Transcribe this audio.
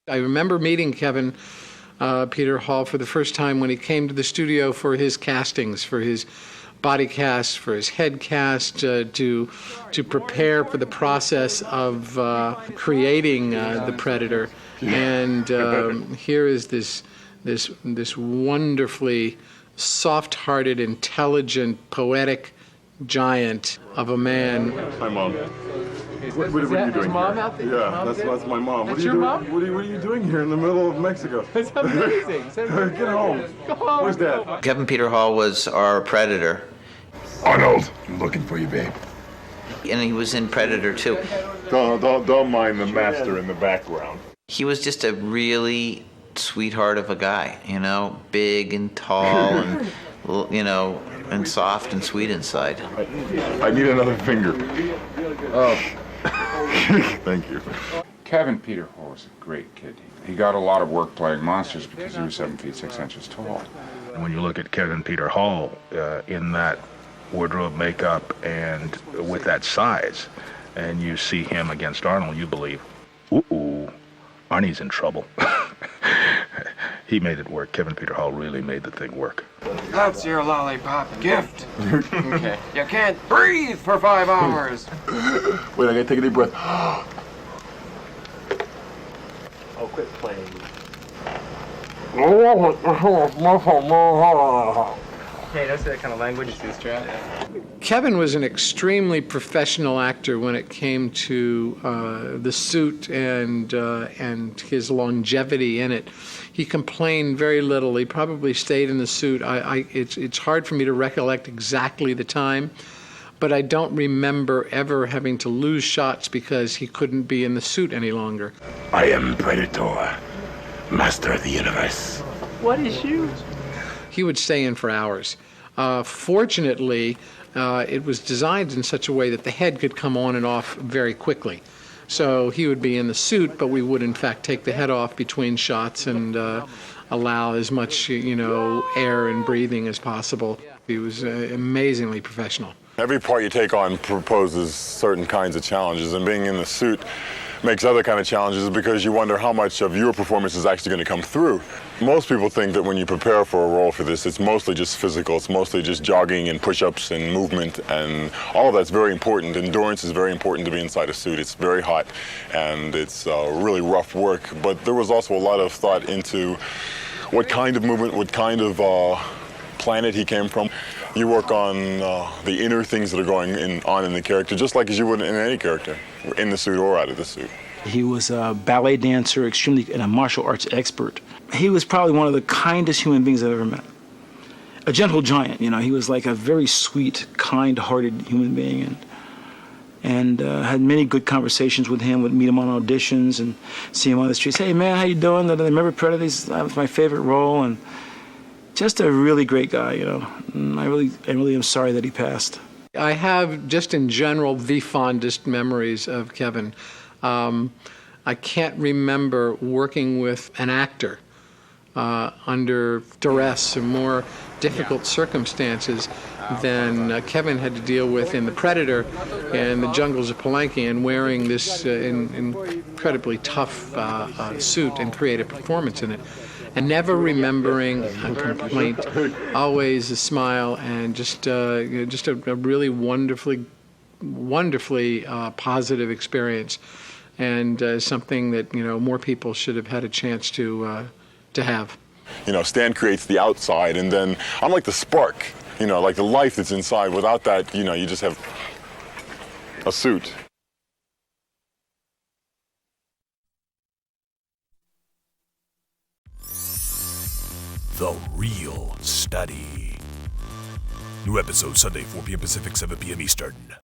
I remember meeting Kevin Peter Hall for the first time when he came to the studio for his castings, for his body cast, for his head cast, to prepare for the process of creating the Predator. And here is this wonderfully soft-hearted, intelligent, poetic giant of a man. Hi, Mom. What are you doing Mom here? out there? Yeah, that's my mom. That's your mom? What are you doing here in the middle of Mexico? It's amazing. Get home. Go home. Where's Dad? Kevin Peter Hall was our Predator. Arnold, I'm looking for you, babe. And he was in Predator too. Don't mind the master in the background. He was just a really sweetheart of a guy, big and tall and, and soft and sweet inside. I need another finger. Oh. Thank you. Kevin Peter Hall was a great kid. He got a lot of work playing monsters because he was 7 feet 6 inches tall. When you look at Kevin Peter Hall in that wardrobe, makeup, and with that size, and you see him against Arnold, you believe, ooh, Arnie's in trouble. He made it work. Kevin Peter Hall really made the thing work. That's your lollipop gift. Okay. You can't breathe for 5 hours. Wait, I gotta take a deep breath. Oh, quit playing. Hey, that's that kind of language is trap. Kevin was an extremely professional actor when it came to the suit and his longevity in it. He complained very little. He probably stayed in the suit. It's hard for me to recollect exactly the time, but I don't remember ever having to lose shots because he couldn't be in the suit any longer. I am Predator, master of the universe. What is you? He would stay in for hours. Fortunately, it was designed in such a way that the head could come on and off very quickly. So he would be in the suit, but we would in fact take the head off between shots and allow as much, air and breathing as possible. He was amazingly professional. Every part you take on proposes certain kinds of challenges, and being in the suit makes other kind of challenges because you wonder how much of your performance is actually going to come through. Most people think that when you prepare for a role for this, it's mostly just physical. It's mostly just jogging and push-ups and movement, and all of that's very important. Endurance is very important to be inside a suit. It's very hot, and it's really rough work. But there was also a lot of thought into what kind of movement, what kind of planet he came from. You work on the inner things that are going on in the character, just like as you would in any character, in the suit or out of the suit. He was a ballet dancer, and a martial arts expert. He was probably one of the kindest human beings I've ever met. A gentle giant, he was like a very sweet, kind-hearted human being, and had many good conversations with him. Would meet him on auditions and see him on the streets. Hey man, how you doing? I remember Predator. That was my favorite role, and just a really great guy, And I really am sorry that he passed. I have, just in general, the fondest memories of Kevin. I can't remember working with an actor under duress or more difficult circumstances than Kevin had to deal with in The Predator in the jungles of Palenque, and wearing this incredibly tough suit and create a performance in it. And never remembering a complaint, always a smile, and just a really wonderfully positive experience, and something that more people should have had a chance to have. Stan creates the outside, and then I'm like the spark, like the life that's inside. Without that, you just have a suit. The Real Study. New episode Sunday, 4 p.m. Pacific, 7 p.m. Eastern.